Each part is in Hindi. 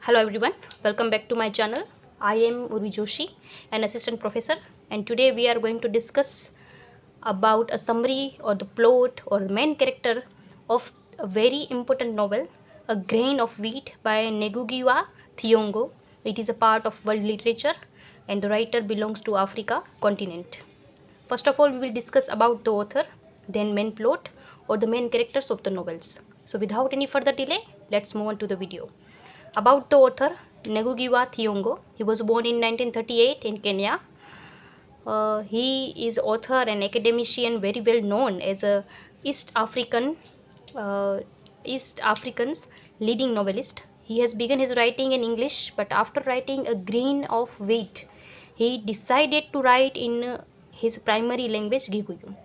Hello everyone, welcome back to my channel. I am Urvi Joshi, an assistant professor, and today we are going to discuss about a summary or the plot or the main character of a very important novel, A Grain of Wheat by Ngugiwa Thiong'o. It is a part of world literature and the writer belongs to Africa continent. First of all, we will discuss about the author, then main plot or the main characters of the novels. So without any further delay, let's move on to the video. About the author, Ngugiwa Thiong'o. He was born in 1938 in Kenya. He is author and academician very well known as a East African uh, East African's leading novelist. He has begun his writing in English, but after writing A Grain of Wheat, he decided to write in his primary language Gikuyu.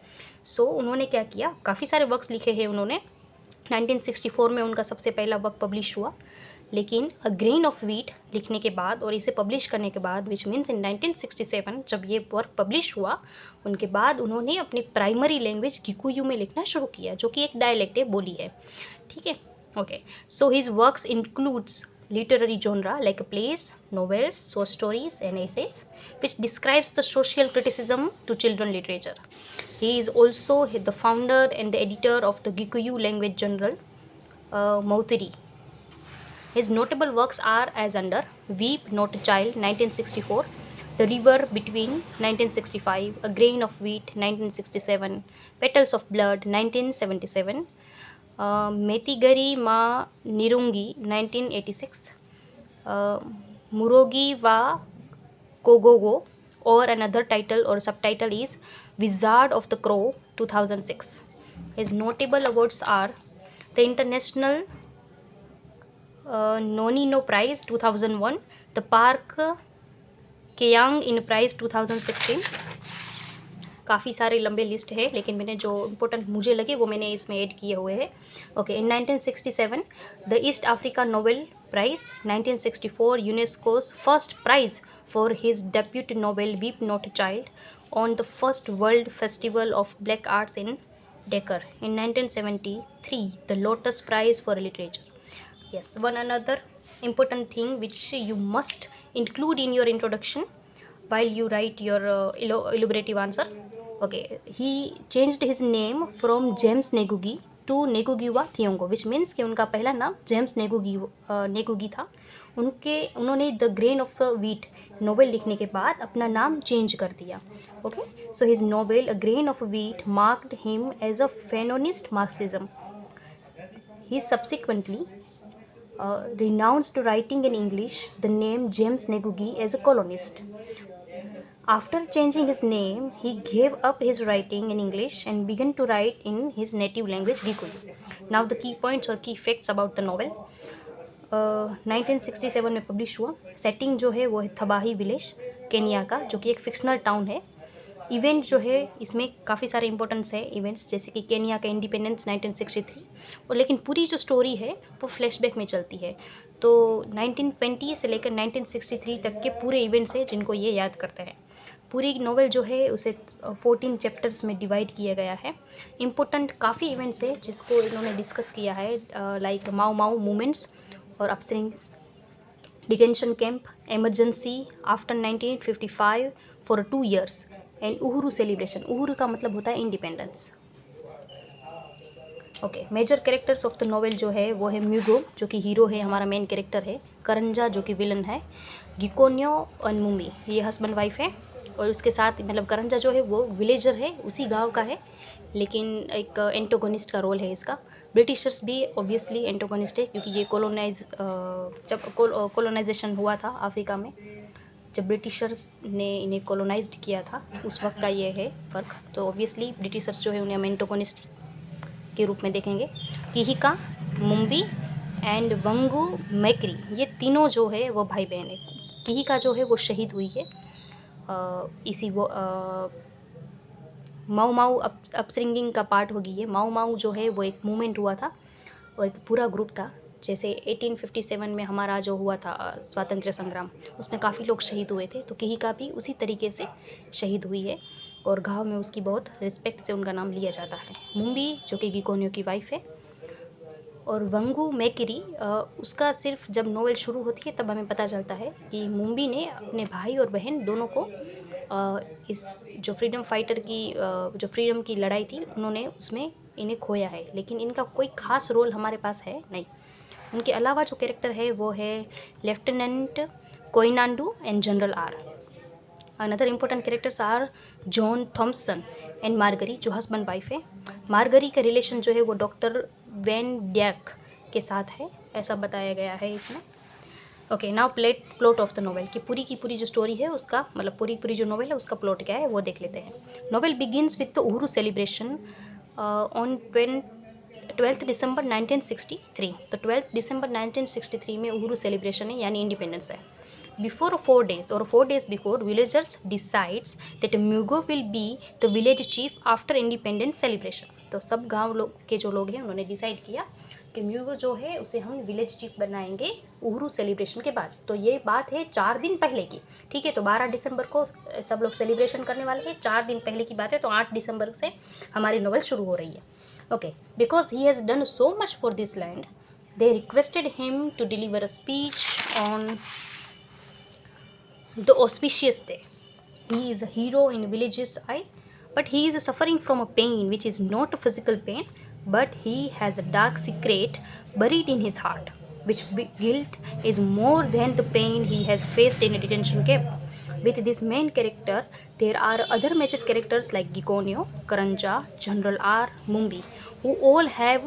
So उन्होंने क्या किया, काफ़ी सारे वर्क्स लिखे हैं उन्होंने. 1964 में उनका सबसे पहला वर्क पब्लिश हुआ, लेकिन अ ग्रेन ऑफ वीट लिखने के बाद और इसे पब्लिश करने के बाद विच मीन्स इन 1967 जब ये वर्क पब्लिश हुआ, उनके बाद उन्होंने अपनी प्राइमरी लैंग्वेज गिकुयू में लिखना शुरू किया, जो कि एक डायलेक्ट है, बोली है. ठीक है, okay. So his works includes literary genre like plays, novels, short stories and essays which describes the social criticism to children literature. He is also the founder and the editor of the Gikuyu language journal Mautiri. His notable works are as under Weep Not a Child 1964, The River Between 1965, A Grain of Wheat 1967, Petals of Blood 1977, Metigari Ma Nirungi 1986, Murogi wa Kogogo, or another title or subtitle is Wizard of the Crow 2006. His notable awards are the International Nonino Prize 2001, the Park Keyang in Prize 2016. काफ़ी सारे लंबे लिस्ट है, लेकिन मैंने जो इम्पोर्टेंट मुझे लगे वो मैंने इसमें ऐड किए हुए हैं. Okay. In 1967 the East Africa Nobel prize, 1964 UNESCO's first prize for his debut novel weep not a child on the first world festival of black arts in Dakar. In 1973 the Lotus prize for literature. Yes, one another important thing which you must include in your introduction while you write your elaborative answer. Okay, he changed his name from James Negugi to Ngugiwa Thiong'o, which means कि उनका पहला नाम जेम्स नेगुगी था. उन्होंने the grain of the wheat novel लिखने के बाद अपना नाम चेंज कर दिया. Okay, so his novel a grain of wheat marked him as a Fanonist Marxism. He subsequently renounced writing in English the name James Negugi as a colonist. After changing his name, he gave up his writing in English and began to write in his native language Gikuyu. Now the key points or key facts about the novel. 1967 में पब्लिश हुआ. सेटिंग जो है वो है थबाही विलेज केनिया का, जो कि एक फिक्शनल टाउन है. इवेंट जो है इसमें काफ़ी सारे इंपॉर्टेंस है इवेंट्स, जैसे कि केनिया का इंडिपेंडेंस 1963, और लेकिन पूरी जो स्टोरी है वो फ्लैशबैक में चलती है. तो 1920 से लेकर 1963 तक के पूरे इवेंट्स हैं जिनको ये याद करते हैं. पूरी नोवेल जो है उसे 14 चैप्टर्स में डिवाइड किया गया है. इम्पोर्टेंट काफ़ी इवेंट्स है जिसको इन्होंने डिस्कस किया है, लाइक माओ माओ मूवमेंट्स और upstreams, detention camp, emergency after 1955 for 2 years and uhuru celebration. Uhuru का मतलब होता है independence. Okay. Major characters of the novel जो है वो है म्यूगो, जो कि हीरो है, हमारा मेन कैरेक्टर है. करंजा, जो कि विलन है. गिकोन्यो और मुमी, ये हस्बैंड वाइफ है. और उसके साथ मतलब करंजा जो है वो विलेजर है, उसी गांव का है, लेकिन एक एंटोगोनिस्ट का रोल है इसका. ब्रिटिशर्स भी ऑब्वियसली एंटोगोनिस्ट है, क्योंकि ये जब कोलोनाइजेशन हुआ था अफ्रीका में, जब ब्रिटिशर्स ने इन्हें कोलोनाइज्ड किया था, उस वक्त का ये है फ़र्क. तो ऑब्वियसली ब्रिटिशर्स जो है उन्हें हम एंटोगोनिस्ट के रूप में देखेंगे. किहिका, मुम्बी एंड वंगू मैक्री, ये तीनों जो है वो भाई बहन है. किहिका जो है वो शहीद हुई है इसी वो माऊ माऊ अपस्ट्रिंगिंग का पार्ट होगी. ये माऊ माऊ जो है वो एक मूवमेंट हुआ था और एक पूरा ग्रुप था, जैसे 1857 में हमारा जो हुआ था स्वातंत्र्य संग्राम, उसमें काफ़ी लोग शहीद हुए थे. तो किहिका भी उसी तरीके से शहीद हुई है और गाँव में उसकी बहुत रिस्पेक्ट से उनका नाम लिया जाता है. मुम्बी, जो कि गिकोन्यो की वाइफ है, और वंगू मैकरी उसका सिर्फ जब नोवेल शुरू होती है तब हमें पता चलता है कि मुंबी ने अपने भाई और बहन दोनों को इस जो फ्रीडम फाइटर की जो फ्रीडम की लड़ाई थी उन्होंने उसमें इन्हें खोया है, लेकिन इनका कोई ख़ास रोल हमारे पास है नहीं। उनके अलावा जो कैरेक्टर है वो है lieutenant Koinandu and general R. Another important characters are John Thompson and Margery, जो हस्बैंड वाइफ है। मार्गरी का रिलेशन जो है वो डॉक्टर वैन डैक के साथ है, ऐसा बताया गया है इसमें। Okay, now plot of the novel की पूरी जो स्टोरी है उसका मतलब पूरी जो नोवेल है उसका प्लॉट क्या है वो देख लेते हैं। Novel begins with the Uhuru celebration on 12 December 1963। तो 12 दिसंबर 1963 में उहरू सेलिब्रेशन है यानी इंडिपेंडेंस है। Before 4 days or 4 days before, villagers decides that Mugo will be the village chief after independence celebration। तो सब गांव लोग के जो लोग हैं उन्होंने डिसाइड किया कि म्यूगो जो है उसे हम विलेज चीफ बनाएंगे उहरू सेलिब्रेशन के बाद। तो ये बात है 4 दिन पहले की, ठीक है। तो 12 दिसंबर को सब लोग सेलिब्रेशन करने वाले हैं, 4 दिन पहले की बात है। तो 8 दिसंबर से हमारी नोवेल शुरू हो रही है। Okay, because he has done so much for this land, they requested him to deliver a speech on the auspicious day. He is a hero in village's eye, but he is suffering from a pain which is not a physical pain, but he has a dark secret buried in his heart, which guilt is more than the pain he has faced in a detention camp. With this main character, there are other major characters like Gikonyo, Karanja, General R, Mumbi, who all have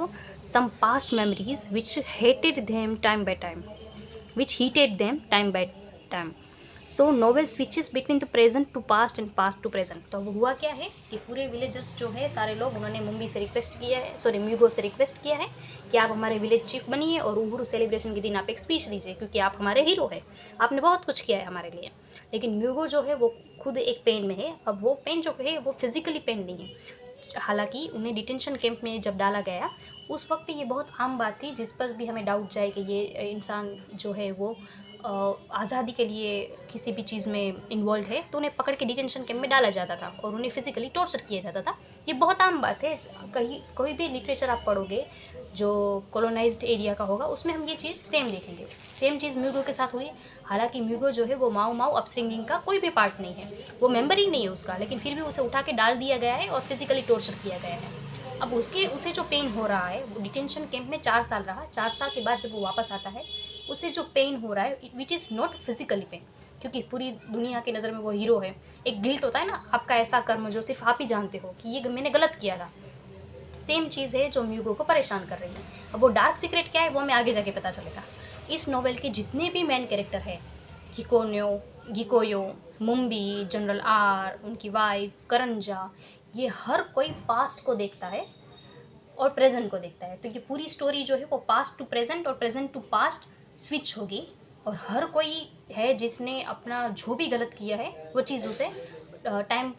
some past memories which heated them time by time. So novel switches between the present to past and past to present. तो अब हुआ क्या है कि पूरे विलेजर्स जो है सारे लोग उन्होंने मुंबई से रिक्वेस्ट किया है, सॉरी म्यूगो से रिक्वेस्ट किया है कि आप हमारे विलेज चीफ बनिए और उहरू सेलिब्रेशन के दिन आप एक स्पीच दीजिए, क्योंकि आप हमारे हीरो हैं, आपने बहुत कुछ किया है हमारे लिए। लेकिन म्यूगो जो है वो खुद एक पेन में है। अब वो पेन जो है वो फिजिकली पेन नहीं है, हालांकि उन्हें डिटेंशन कैंप में जब डाला गया उस वक्त पे ये बहुत आम बात थी, जिस पर भी हमें डाउट जाए कि ये इंसान जो है वो आज़ादी के लिए किसी भी चीज़ में इन्वॉल्व है तो उन्हें पकड़ के डिटेंशन कैंप में डाला जाता था और उन्हें फिजिकली टॉर्चर किया जाता था। ये बहुत आम बात है, कहीं कोई भी लिटरेचर आप पढ़ोगे जो कॉलोनाइज्ड एरिया का होगा उसमें हम ये चीज़ सेम देखेंगे। सेम चीज़ म्यूगो के साथ हुई। हालांकि म्यूगो जो है वो माओ अपस्ट्रिंगिंग का कोई भी पार्ट नहीं है, वो मेंबर ही नहीं है उसका, लेकिन फिर भी उसे उठा के डाल दिया गया है और फिजिकली टॉर्चर किया गया है। अब उसे जो पेन हो रहा है वो डिटेंशन कैंप में 4 साल रहा, 4 साल के बाद जब वो वापस आता है उसे जो पेन हो रहा है which is not physically pain, क्योंकि पूरी दुनिया की नज़र में वो हीरो है। एक गिल्ट होता है ना, आपका ऐसा कर्म जो सिर्फ आप ही जानते हो कि ये मैंने गलत किया था। सेम चीज़ है जो म्यूगो को परेशान कर रही है। अब वो डार्क सीक्रेट क्या है वो हमें आगे जाके पता चलेगा। इस नॉवेल के जितने भी मेन कैरेक्टर है, गिकोयो, मुंबी, जनरल आर, उनकी वाइफ करंजा, ये हर कोई पास्ट को देखता है और प्रेजेंट को देखता है। तो ये पूरी स्टोरी जो है वो पास्ट टू प्रेजेंट और प्रेजेंट टू पास्ट स्विच होगी और हर कोई है जिसने अपना जो भी गलत किया है वो चीज़ उसे टाइम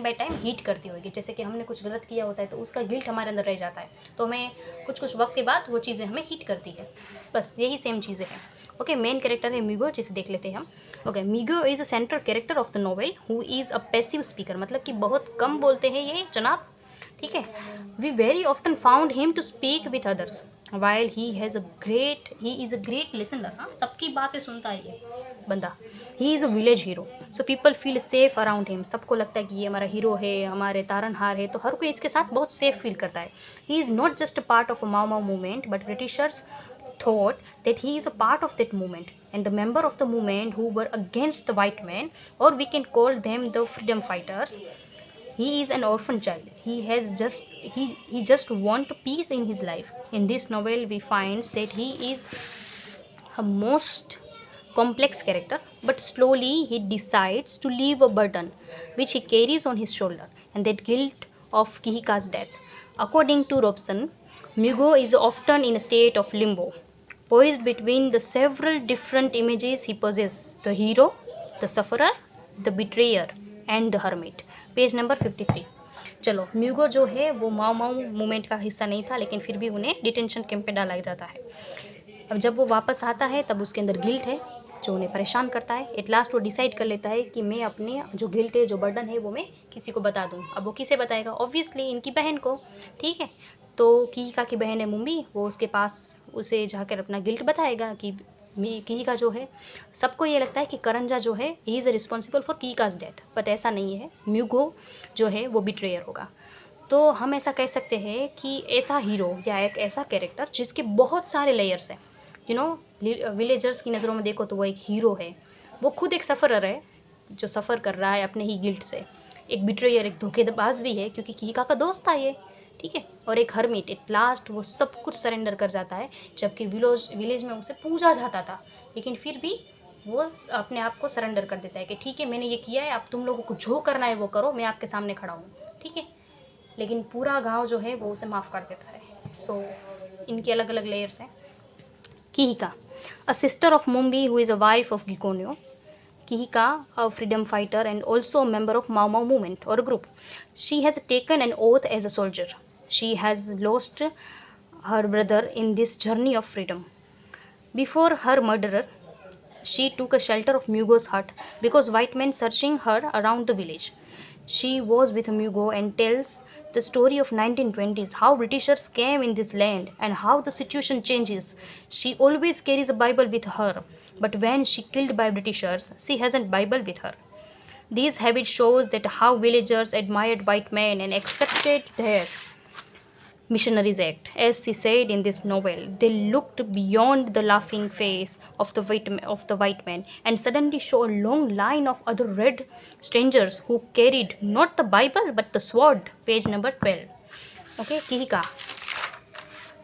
बाय टाइम हीट करती होगी। जैसे कि हमने कुछ गलत किया होता है तो उसका गिल्ट हमारे अंदर रह जाता है, तो हमें कुछ वक्त के बाद वो चीज़ें हमें हीट करती है। बस यही सेम चीज़ें हैं। ओके, मेन कैरेक्टर है म्यूगो, जिसे देख लेते हैं हम। Okay, Mugo is a central character of the novel who is a passive speaker, मतलब कि बहुत कम बोलते हैं ये जनाब, ठीक है। We very often found him to speak with others while he is a great listener. हाँ, सबकी बातें सुनता है ये बंदा। He is a village hero, so people feel safe around him. सबको लगता है कि ये हमारा हीरो है, हमारे तारनहार है, तो हर कोई इसके साथ बहुत सेफ फील करता है। He is not just a part of a Mao movement, but Britishers thought that he is a part of that movement and the member of the movement who were against the white men, or we can call them the freedom fighters. He is an orphan child. He just want peace in his life. In this novel we finds that he is a most complex character, but slowly he decides to leave a burden which he carries on his shoulder, and that guilt of Kihika's death. According to Robson, Mugo is often in a state of limbo, poised between the several different images he possesses: the hero, the sufferer, the betrayer and the hermit. Page number 53। चलो, म्यूगो जो है वो माओ मूवमेंट का हिस्सा नहीं था, लेकिन फिर भी उन्हें डिटेंशन कैंप में डाला जाता है। अब जब वो वापस आता है तब उसके अंदर गिल्ट है जो उन्हें परेशान करता है। एट लास्ट वो डिसाइड कर लेता है कि मैं अपने जो गिल्ट है, जो बर्डन है, वो मैं किसी को बता दूँ। अब वो किसे बताएगा? ऑब्वियसली इनकी बहन को, ठीक है। तो किहिका की बहन है मुम्बी, वो उसके पास उसे जाकर अपना गिल्ट बताएगा कि किहिका जो है, सबको ये लगता है कि करंजा जो है he is responsible for Kihika's death, but ऐसा नहीं है, म्यूगो जो है वो बिट्रेयर होगा। तो हम ऐसा कह सकते हैं कि ऐसा हीरो या एक ऐसा कैरेक्टर जिसके बहुत सारे लेयर्स हैं, विलेजर्स की नज़रों में देखो तो वो एक हीरो है, वो खुद एक सफ़रर है जो सफ़र कर रहा है अपने ही गिल्ट से, एक बिट्रेयर, एक धोखेबाज भी है क्योंकि किहिका का दोस्त था ये, ठीक है, और एक हर्मिट, एट लास्ट वो सब कुछ सरेंडर कर जाता है, जबकि विलेज में उसे पूजा जाता था, लेकिन फिर भी वो अपने आप को सरेंडर कर देता है कि ठीक है मैंने ये किया है, अब तुम लोगों को जो करना है वो करो, मैं आपके सामने खड़ा हूँ, ठीक है, लेकिन पूरा गांव जो है वो उसे माफ़ कर देता है। सो इनके अलग अलग लेयर्स हैं। Kihika, a sister of Mumbi who is a wife of Gikonyo. Kihika, a freedom fighter and also a member of Mau Mau movement or group. She has taken an oath as a soldier. She has lost her brother in this journey of freedom. Before her murderer, she took a shelter of Mugo's hut because white men searching her around the village. She was with Mugo and tells the story of 1920s, how Britishers came in this land and how the situation changes. She always carries a Bible with her, but when she killed by Britishers, she hasn't Bible with her. These habit shows that how villagers admired white men and accepted their missionaries act. As she said in this novel, they looked beyond the laughing face of the white man and suddenly saw a long line of other red strangers who carried not the Bible but the sword. Page number 12. Okay, किहिका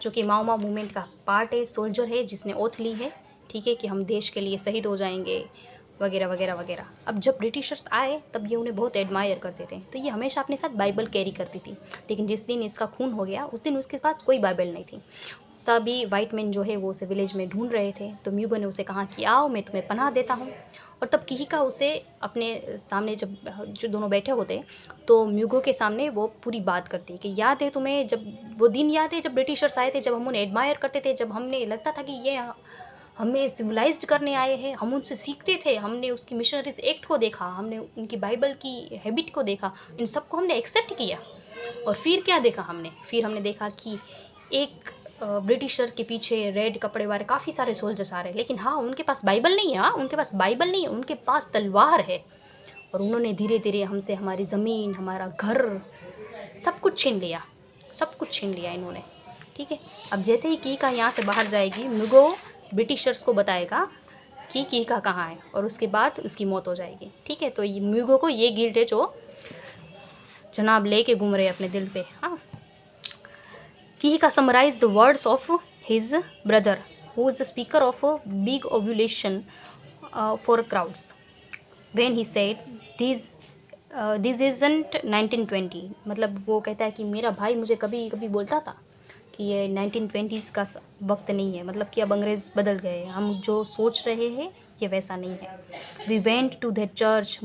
जो कि माओ माओ मूवमेंट का पार्ट है, सोल्जर है जिसने ओथ ली है, ठीक है, कि हम देश के लिए शहीद हो जाएंगे वगैरह वगैरह वगैरह। अब जब ब्रिटिशर्स आए तब ये उन्हें बहुत एडमायर करते थे, तो ये हमेशा अपने साथ बाइबल कैरी करती थी, लेकिन जिस दिन इसका खून हो गया उस दिन उसके पास कोई बाइबल नहीं थी। सभी वाइट मैन जो है वो उसे विलेज में ढूंढ रहे थे, तो म्यूगो ने उसे कहा कि आओ मैं तुम्हें पनाह देता हूँ। और तब किहिका उसे अपने सामने, जब जो दोनों बैठे होते तो म्यूगो के सामने वो पूरी बात करती है कि याद है तुम्हें, जब वो दिन याद है जब ब्रिटिशर्स आए थे, जब हम उन्हें एडमायर करते थे, जब हमने लगता था कि ये हमें सिविलाइज्ड करने आए हैं, हम उनसे सीखते थे, हमने उसकी मिशनरीज एक्ट को देखा, हमने उनकी बाइबल की हैबिट को देखा, इन सब को हमने एक्सेप्ट किया। और फिर क्या देखा हमने, फिर हमने देखा कि एक ब्रिटिशर के पीछे रेड कपड़े वाले काफ़ी सारे सोल्जर्स आ रहे हैं, लेकिन हाँ उनके पास बाइबल नहीं है, हाँ उनके पास बाइबल नहीं है, उनके पास तलवार है, और उन्होंने धीरे धीरे हमसे हमारी ज़मीन, हमारा घर, सब कुछ छीन लिया, सब कुछ छीन लिया इन्होंने, ठीक है। अब जैसे ही किहिका यहाँ से बाहर जाएगी, म्यूगो ब्रिटिशर्स को बताएगा कि किहिका कहाँ है, और उसके बाद उसकी मौत हो जाएगी, ठीक है। तो ये म्यूगो को ये गिल्ट है जो जनाब लेके घूम रहे अपने दिल पे। हाँ, Kihika summarise the words of his brother who is the speaker of a big ovulation for crowds when he said this isn't 1920, मतलब वो कहता है कि मेरा भाई मुझे कभी कभी बोलता था कि ये 1920s का वक्त नहीं है, मतलब कि अब अंग्रेज़ बदल गए, हम जो सोच रहे हैं ये वैसा नहीं है। We went to the church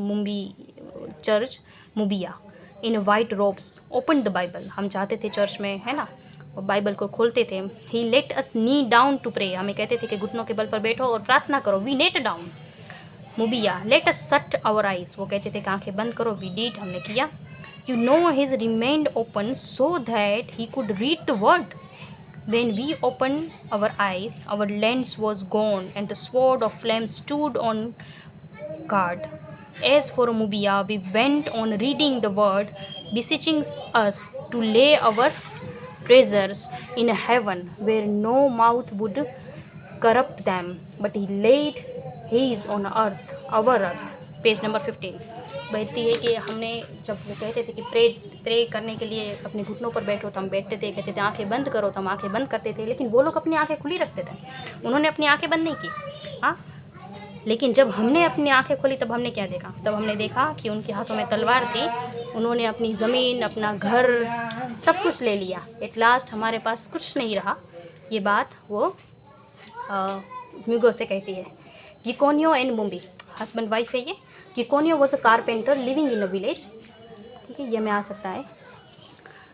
Mubia in white robes, open the Bible, हम जाते थे चर्च में, है ना, और बाइबल को खोलते थे। He let us knee down to pray, हमें कहते थे कि घुटनों के बल पर बैठो और प्रार्थना करो। वी नेट डाउन मुबिया, let us shut our eyes, वो कहते थे कि आंखें बंद करो। वी डिड, हमने किया। You know his remained open so that he could read the word. When we opened our eyes, our lens was gone and the sword of flame stood on guard. As for Mubia, we went on reading the word, beseeching us to lay our treasures in heaven where no mouth would corrupt them, but he laid his on earth, our earth. Page number 15. कहती है कि हमने, जब वो कहते थे कि प्रे करने के लिए अपने घुटनों पर बैठो तो हम बैठते थे, कहते थे आंखें बंद करो तो हम आंखें बंद करते थे, लेकिन वो लोग अपनी आंखें खुली रखते थे, उन्होंने अपनी आंखें बंद नहीं की। हाँ, लेकिन जब हमने अपनी आंखें खोली तब हमने क्या देखा, तब हमने देखा कि उनके हाथों में तलवार थी, उन्होंने अपनी ज़मीन, अपना घर, सब कुछ ले लिया। एट लास्ट हमारे पास कुछ नहीं रहा। ये बात वो म्यूगो से कहती है। Gikonyo and Mumbi, husband wife है ये। Gikonyo was a carpenter living in a village, ठीक है, ये में आ सकता है।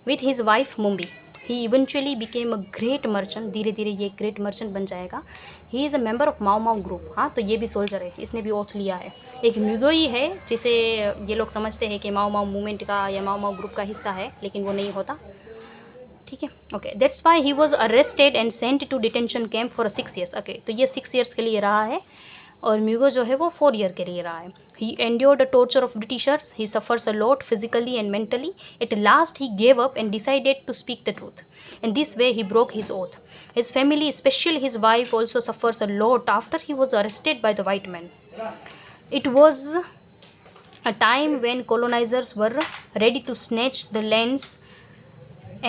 With his wife Mumbi, he eventually became a great merchant, धीरे धीरे ये ग्रेट मर्चेंट बन जाएगा। He is a member of Mau Mau group, हाँ, तो ये भी सोल्जर है, इसने भी ओथ लिया है। एक म्यूगो ही है जिसे ये लोग समझते हैं कि माओ माओ मूवमेंट का या माओ माओ ग्रुप का हिस्सा है, लेकिन वो नहीं होता। ठीक है, okay, that's why he was arrested and sent to detention camp for 6 years। Okay, तो ये 6 years के लिए रहा है और म्यूगो जो है वो 4 year के लिए रहा है। He endured the torture of Britishers, he suffers a lot physically and mentally. At last he gave up and decided to speak the truth. In this way he broke his oath. His family, especially his wife, also suffers a lot after he was arrested by the white man. It was a time when colonizers were ready to snatch the lands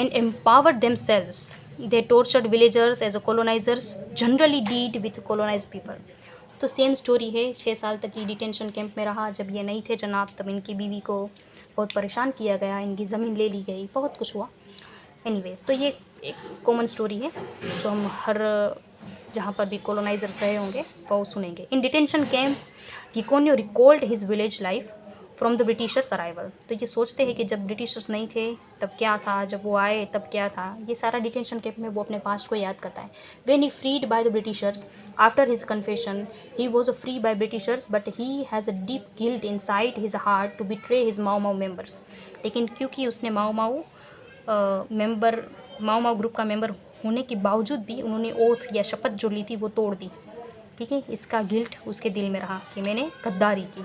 and empower themselves. They tortured villagers as colonizers generally did with colonized people. तो सेम स्टोरी है। 6 साल तक ये डिटेंशन कैंप में रहा। जब ये नहीं थे जनाब तब इनकी बीवी को बहुत परेशान किया गया, इनकी ज़मीन ले ली गई, बहुत कुछ हुआ। एनीवेज, तो ये एक कॉमन स्टोरी है जो हम हर जहाँ पर भी कॉलोनाइजर्स रहे होंगे वो सुनेंगे। In detention camp Gikonyo recalled his village life from the Britishers arrival. तो ये सोचते हैं कि जब ब्रिटिशर्स नहीं थे तब क्या था, जब वो आए तब क्या था। ये सारा डिटेंशन कैंप में वो अपने पास्ट को याद करता है। When he freed by the Britishers after his confession, he was free by Britishers but he has a deep guilt inside his heart to betray his Mau Mau members. लेकिन क्योंकि उसने माओ माओ ग्रुप का मेंबर होने के बावजूद भी उन्होंने ओथ या शपथ जो ली थी वो तोड़ दी। ठीक है, इसका गिल्ट उसके दिल में रहा कि मैंने गद्दारी की।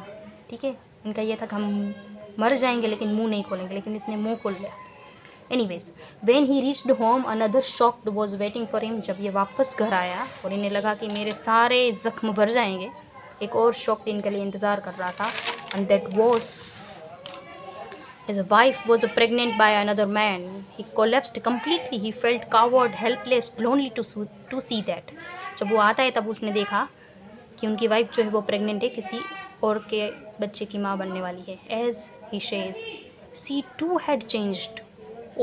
ठीक है, इनका यह था कि हम मर जाएंगे लेकिन मुंह नहीं खोलेंगे, लेकिन इसने मुंह खोल लिया। Anyways, when he reached home another shock was waiting for him. जब ये वापस घर आया और इन्हें लगा कि मेरे सारे ज़ख्म भर जाएंगे, एक और शॉक इनके लिए इंतज़ार कर रहा था। And that was his wife was pregnant by another man. He collapsed completely. He felt coward, helpless, lonely to see that. जब वो आता है तब उसने देखा कि उनकी वाइफ जो है वो प्रेग्नेंट है, किसी और के बच्चे की माँ बनने वाली है। As he says, she too had changed,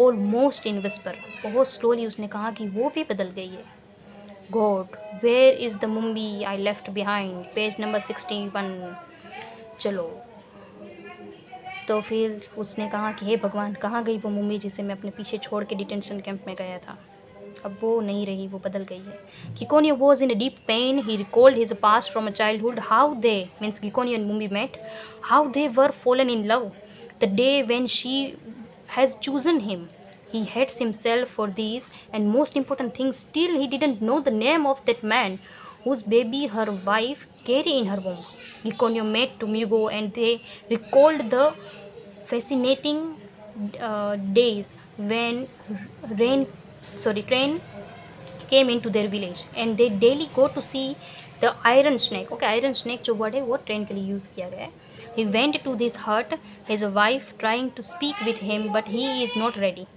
almost in whisper. बहुत slowly उसने कहा कि वो भी बदल गई है। God, where is the Mumbai I left behind? Page number 61. चलो, तो फिर उसने कहा कि हे भगवान, कहाँ गई वो मुम्मी जिसे मैं अपने पीछे छोड़ के डिटेंशन कैंप में गया था। अब वो नहीं रही, वो बदल गई है। Gikonyo was in a deep pain. He recalled his past from a childhood, how they means Gikonyo and Mumbi met, how they were fallen in love, the day when she has chosen him. He hates himself for these and most important things. Still, he didn't know the name of that man whose baby her wife carried in her womb. Gikonio met to Mugo and they recalled the fascinating days when train came into their village and they daily go to see the iron snake. Okay, iron snake जो word है वो ट्रेन के लिए यूज़ किया गया है. He went to this hut, his wife trying to speak with him but he is not ready.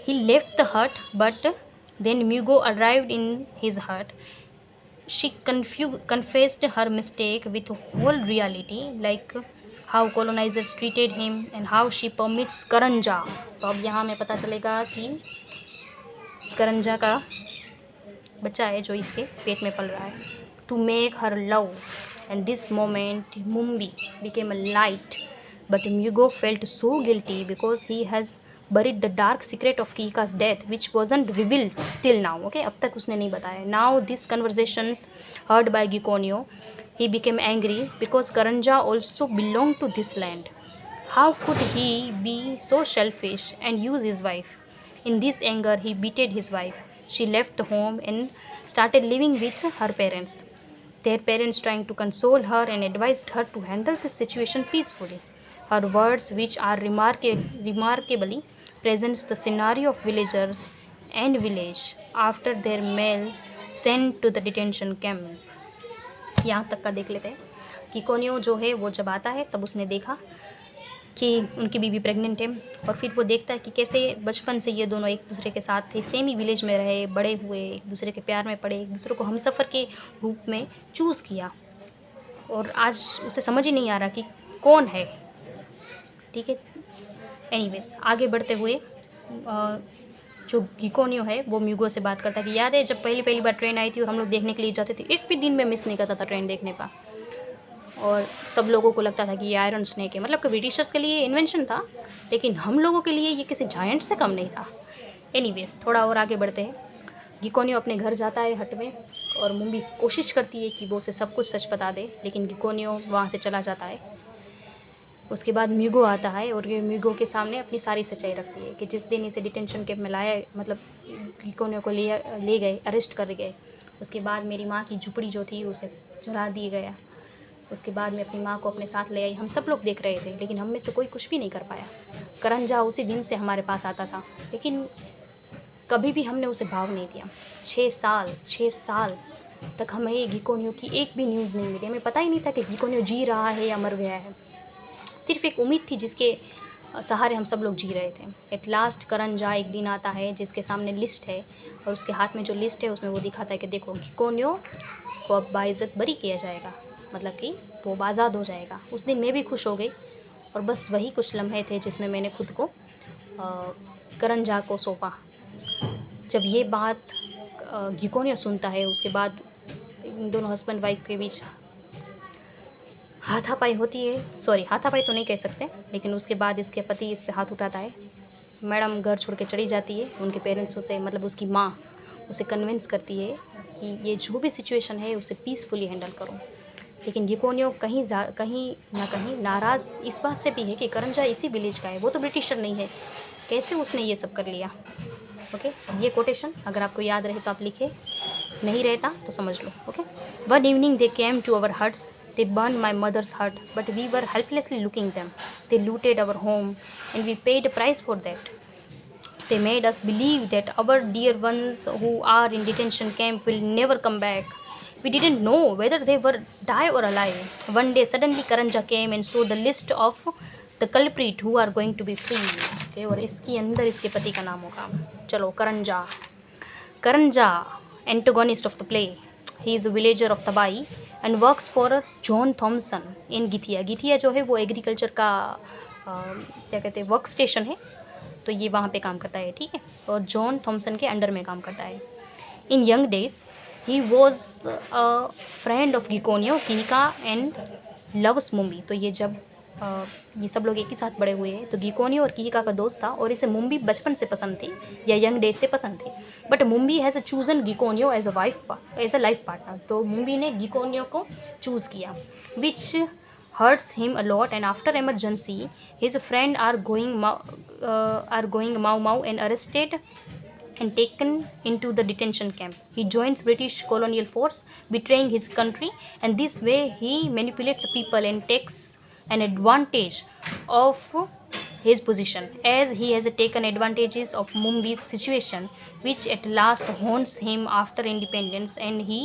He left the hut, but then Mugo arrived in his hut. She confessed her mistake with whole reality, like how colonizers treated him and how she permits करंजा. तो अब यहाँ हमें पता चलेगा कि करंजा का बच्चा है जो इसके पेट में पल रहा है. To make her love, and this moment Mumbi became a light, but Mugo felt so guilty because he has buried the dark secret of Kika's death, which wasn't revealed still now. Okay, अब तक उसने नहीं बताया. Now these conversations heard by Gikonio, he became angry because Karanja also belonged to this land. How could he be so selfish and use his wife? In this anger, he beated his wife. She left the home and started living with her parents. Their parents trying to console her and advised her to handle this situation peacefully. Her words, which are remarkably presents the scenario of villagers and village after their male sent to the detention camp. यहाँ तक का देख लेते हैं. गिकोनियो जो है वो जब आता है तब उसने देखा कि उनकी बीवी प्रेग्नेंट है और फिर वो देखता है कि कैसे बचपन से ये दोनों एक दूसरे के साथ थे, सेम ही विलेज में रहे, बड़े हुए, एक दूसरे के प्यार में पड़े, एक दूसरे को हमसफ़र के रूप में चूज़ किया और आज उसे समझ ही नहीं आ रहा कि कौन है. ठीक है, एनीवेज आगे बढ़ते हुए जो गिकोनियो है वो म्यूगो से बात करता है कि याद है जब पहली बार ट्रेन आई थी और हम लोग देखने के लिए जाते थे, एक भी दिन में मिस नहीं करता था ट्रेन देखने का और सब लोगों को लगता था कि ये आयरन स्नेक है. मतलब कि ब्रिटिशर्स के लिए इन्वेंशन था लेकिन हम लोगों के लिए ये किसी जायंट से कम नहीं था. एनीवेज थोड़ा और आगे बढ़ते हैं. गिकोनियो अपने घर जाता है हट में और मुम्बी कोशिश करती है कि वो उसे सब कुछ सच बता दे, लेकिन गिकोनियो वहाँ से चला जाता है. उसके बाद म्यूगो आता है और ये म्यूगो के सामने अपनी सारी सच्चाई रखती है कि जिस दिन इसे डिटेंशन कैंप में लाया, मतलब गिकोनियो को ले गए, अरेस्ट कर गए, उसके बाद मेरी माँ की झुपड़ी जो थी उसे जला दिया गया। उसके बाद मैं अपनी माँ को अपने साथ ले आई। हम सब लोग देख रहे थे, लेकिन हम में से कोई कुछ भी नहीं कर पाया। करंजा उसी दिन से हमारे पास आता था, लेकिन कभी भी हमने उसे भाव नहीं दिया। 6 साल तक हमें गिकोनियो की एक भी न्यूज़ नहीं मिली। हमें पता ही नहीं था कि गिकोनियो जी रहा है या मर गया है। सिर्फ एक उम्मीद थी जिसके सहारे हम सब लोग जी रहे थे। एट लास्ट करंजा एक दिन आता है जिसके सामने लिस्ट है, और उसके हाथ में जो लिस्ट है उसमें वो दिखाता है कि देखो, गिकोनियो को अब बाइज़्ज़त बरी किया जाएगा, मतलब कि वो आज़ाद हो जाएगा। उस दिन मैं भी खुश हो गई, और बस वही कुछ लम्हे थे जिसमें मैंने खुद को करंजा को सौंपा। जब ये बात गिकोनियो सुनता है, उसके बाद इन दोनों हस्बैंड वाइफ के बीच हाथापाई होती है। सॉरी, हाथापाई तो नहीं कह सकते, लेकिन उसके बाद इसके पति इस पे हाथ उठाता है। मैडम घर छोड़ के चली जाती है। उनके पेरेंट्स उसे, मतलब उसकी माँ उसे कन्विंस करती है कि ये जो भी सिचुएशन है उसे पीसफुली हैंडल करो। लेकिन गिकोनियो कहीं ना कहीं नाराज़ इस बात से भी है कि करंजा इसी विलेज का है, वो तो ब्रिटिशर नहीं है, कैसे उसने ये सब कर लिया। ओके, ये कोटेशन अगर आपको याद रहे तो आप लिखे, नहीं रहता तो समझ लो। Okay, one evening they came to our huts, they burned my mother's hut, but we were helplessly looking them. They looted our home, and we paid a price for that. They made us believe that our dear ones who are in detention camp will never come back. We didn't know whether they were die or alive. One day suddenly Karanja came and saw the list of the culprit who are going to be free. Okay, और इसके अंदर इसके पति का नाम होगा। चलो, करंजा antagonist of the play. He is a villager of Tabai and works for John Thomson in Githiya. Githiya जो है वो एग्रीकल्चर का क्या कहते हैं, वर्क स्टेशन है, तो ये वहाँ पे काम करता है, ठीक है, और जॉन थॉमसन के अंडर में काम करता है। In young days he was a friend of Gikonyo, Kihika and loves Mumbi. तो ये जब ये सब लोग एक ही साथ बड़े हुए हैं, तो गिकोनियो और किहिका का दोस्त था, और इसे मुम्बी बचपन से पसंद थी या यंग डेज से पसंद थी। But Mumbi has chosen Gikonyo as a life partner. तो मुम्बी ने गिकोनियो को चूज़ किया, विच hurts him a lot, and after emergency his friend are going Mau Mau and arrested and taken into the detention camp. He joins British colonial force, betraying his country, and this way he manipulates people and takes an advantage of his position, as he has taken advantages of Mumbi's situation, which at last haunts him after independence, and he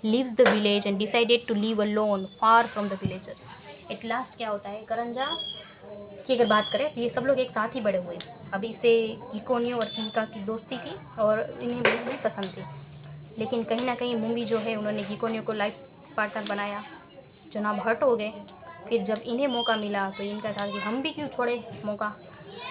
leaves the village and decided to live alone far from the villagers. At last क्या होता है, करंजा की अगर बात करें तो ये सब लोग एक साथ ही बड़े हुए। अभी इसे गिकोनियो और किहिका की दोस्ती थी और इन्हें भी पसंद थी, लेकिन कहीं ना कहीं मुम्बी जो है उन्होंने गिकोनियो को लाइफ पार्टनर बनाया। जनाब हर्ट हो गए। फिर जब इन्हें मौका मिला तो इनका था कि हम भी क्यों छोड़े मौका,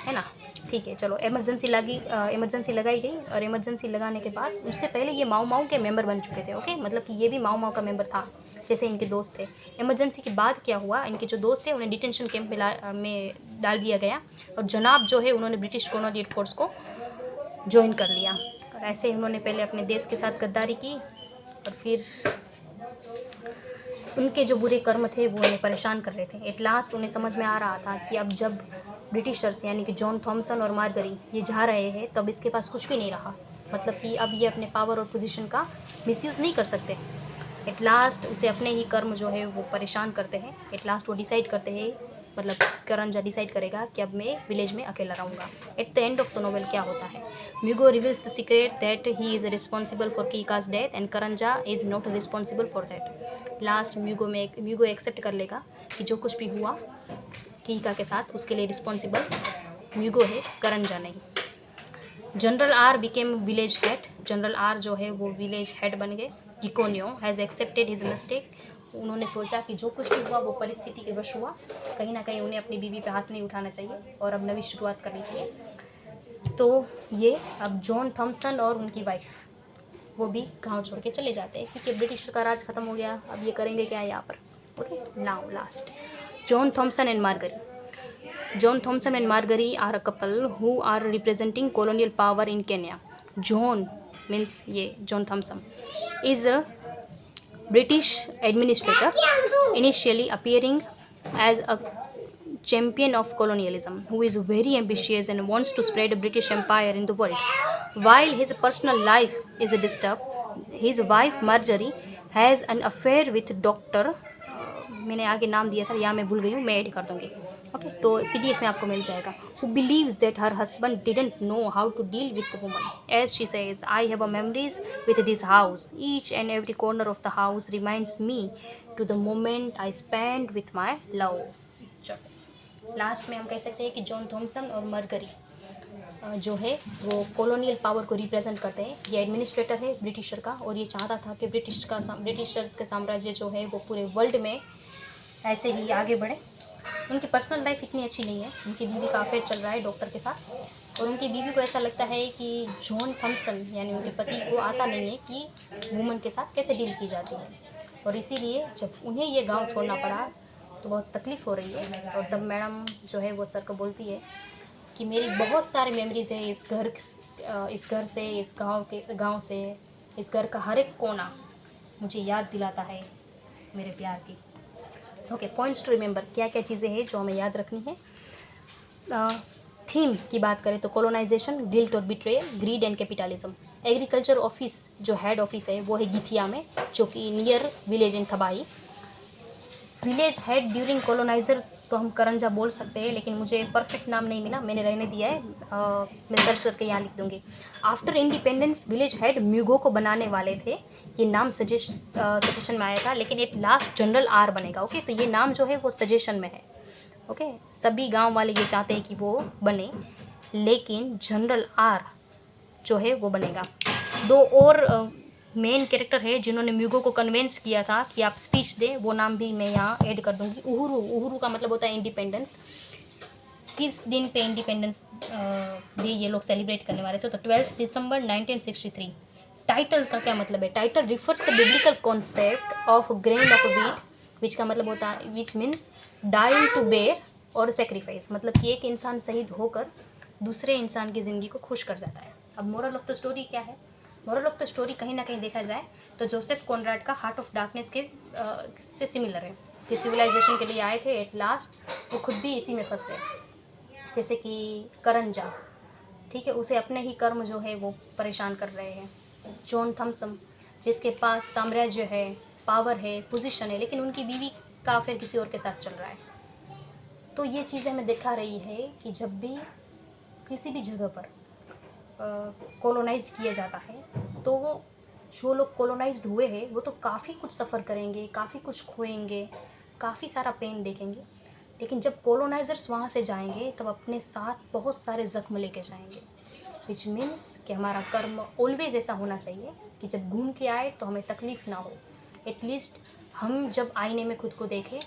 है ना। ठीक है, चलो, इमरजेंसी लगाई गई, और इमरजेंसी लगाने के बाद उससे पहले ये माऊ माऊ के मेंबर बन चुके थे। ओके, मतलब कि ये भी माऊ माऊ का मेंबर था, जैसे इनके दोस्त थे। इमरजेंसी के बाद क्या हुआ, इनके जो दोस्त थे उन्हें डिटेंशन कैंप में डाल दिया गया, और जनाब जो है उन्होंने ब्रिटिश कॉलोनियल फोर्स को ज्वाइन कर लिया। और ऐसे उन्होंने पहले अपने देश के साथ गद्दारी की, और फिर उनके जो बुरे कर्म थे वो उन्हें परेशान कर रहे थे। एट लास्ट उन्हें समझ में आ रहा था कि अब जब ब्रिटिशर्स यानी कि जॉन थॉमसन और मार्गरी ये जा रहे हैं, तब इसके पास कुछ भी नहीं रहा, मतलब कि अब ये अपने पावर और पोजीशन का मिसयूज़ नहीं कर सकते। एट लास्ट उसे अपने ही कर्म जो है वो परेशान करते हैं। एट लास्ट वो डिसाइड करते हैं, मतलब करंजा डिसाइड करेगा कि अब मैं विलेज में अकेला रहूँगा। At the end of the novel क्या होता है, Mugo reveals the secret that he is responsible for Kihika's death and Karanja is not responsible for that. Last Mugo accept कर लेगा कि जो कुछ भी हुआ किहिका के साथ उसके लिए रिस्पॉन्सिबल म्यूगो है, करंजा नहीं। General R became village head. General R जो है वो विलेज हेड बन गए। गिकोनियो हैज़ एक्सेप्टेड हिज मिस्टेक। उन्होंने सोचा कि जो कुछ भी हुआ वो परिस्थिति के वश हुआ, कहीं ना कहीं उन्हें अपनी बीवी पे हाथ नहीं उठाना चाहिए और अब नई शुरुआत करनी चाहिए। तो ये अब जॉन थॉमसन और उनकी वाइफ वो भी गांव छोड़ के चले जाते हैं, क्योंकि ब्रिटिशर का राज खत्म हो गया। अब ये करेंगे क्या यहाँ पर। Okay, now last, John Thomson and Margery. John Thompson and Margery are a couple who are representing colonial power in Kenya. John means ये John Thompson is a British administrator, initially appearing as a champion of colonialism who is very ambitious and wants to spread a British Empire in the world. While his personal life is disturbed, his wife Marjorie has an affair with Dr. मैंने आगे नाम दिया था या मैं भूल गई हूँ, मैं ऐड कर दूँगी. ओके, तो PDF में आपको मिल जाएगा. Who believes that her husband didn't know how to deal with the woman. As she says, I have a memories with this house. Each and every corner of the house reminds me to the moment I spent with my love. चलो, लास्ट में हम कह सकते हैं कि जॉन थॉमसन और मरगरी जो है वो कॉलोनियल पावर को रिप्रेजेंट करते हैं. ये एडमिनिस्ट्रेटर है ब्रिटिशर का, और ये चाहता था कि ब्रिटिशर्स के साम्राज्य जो है वो पूरे वर्ल्ड में ऐसे ही आगे बढ़े. उनकी पर्सनल लाइफ इतनी अच्छी नहीं है. उनकी बीवी का अफेयर चल रहा है डॉक्टर के साथ, और उनकी बीवी को ऐसा लगता है कि जॉन थॉमसन यानी उनके पति को आता नहीं है कि वुमन के साथ कैसे डील की जाती है, और इसीलिए जब उन्हें ये गांव छोड़ना पड़ा तो बहुत तकलीफ़ हो रही है. और तब मैडम जो है वो सर को बोलती है कि मेरी बहुत सारी मेमोरीज़ है इस घर से, इस गांव से, इस घर का हर एक कोना मुझे याद दिलाता है मेरे प्यार की. ओके, पॉइंट्स टू रिमेंबर, क्या क्या चीज़ें हैं जो हमें याद रखनी है. थीम की बात करें तो कॉलोनाइजेशन, गिल्ट और betrayal, greed and capitalism. Agriculture office जो हेड ऑफिस है वो है गिथिया में, जो कि near village in Thabai. Village head during colonisers तो हम करंजा बोल सकते हैं, लेकिन मुझे परफेक्ट नाम नहीं मिला, मैंने रहने दिया है. मैं सर्च करके यहाँ लिख दूँगी. आफ्टर इंडिपेंडेंस विलेज हेड म्यूगो को बनाने वाले थे. ये नाम सजेशन में आया था, लेकिन एट लास्ट जनरल आर बनेगा. ओके, तो ये नाम जो है वो सजेशन में है. ओके, सभी गांव वाले ये चाहते हैं कि वो बने, लेकिन जनरल आर जो है वो बनेगा. दो और मेन कैरेक्टर है जिन्होंने म्यूगो को कन्वेंस किया था कि आप स्पीच दें, वो नाम भी मैं यहाँ ऐड कर दूँगी. उहुरू का मतलब होता है इंडिपेंडेंस. किस दिन पे इंडिपेंडेंस डे ये लोग सेलिब्रेट करने वाले थे, तो 12 दिसंबर 1963. टाइटल का क्या मतलब है? Title refers the biblical concept of grain of wheat, which का मतलब होता है which means dying to bear और सेक्रीफाइस, मतलब कि एक इंसान शहीद होकर दूसरे इंसान की ज़िंदगी को खुश कर जाता है. अब मोरल ऑफ द स्टोरी क्या है? मोरल ऑफ द स्टोरी कहीं ना कहीं देखा जाए तो जोसेफ कॉनराड का हार्ट ऑफ डार्कनेस के से सिमिलर है, कि सिविलाइजेशन के लिए आए थे, एट लास्ट वो खुद भी इसी में फंस गए. जैसे कि करंजा, ठीक है, उसे अपने ही कर्म जो है वो परेशान कर रहे हैं. जॉन थॉमसन जिसके पास साम्राज्य है, पावर है, पोजीशन है, लेकिन उनकी बीवी का अफेयर किसी और के साथ चल रहा है. तो ये चीज़ें हमें दिखा रही है कि जब भी किसी भी जगह पर कॉलोनाइज्ड किया जाता है तो जो लोग कॉलोनाइज्ड हुए हैं वो तो काफ़ी कुछ सफ़र करेंगे, काफ़ी कुछ खोएंगे, काफ़ी सारा पेन देखेंगे, लेकिन जब कॉलोनाइजर्स वहाँ से जाएंगे तब अपने साथ बहुत सारे ज़ख्म लेके जाएंगे. विच मीन्स कि हमारा कर्म ऑलवेज ऐसा होना चाहिए कि जब घूम के आए तो हमें तकलीफ़ ना हो. एटलीस्ट हम जब आईने में खुद को देखें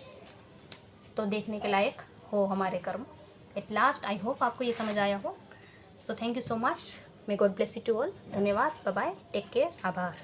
तो देखने के लायक हो हमारे कर्म. एट लास्ट आई होप आपको ये समझ आया हो. So thank you so much. May God bless you to all. धन्यवाद. Bye bye. Take care. आभार.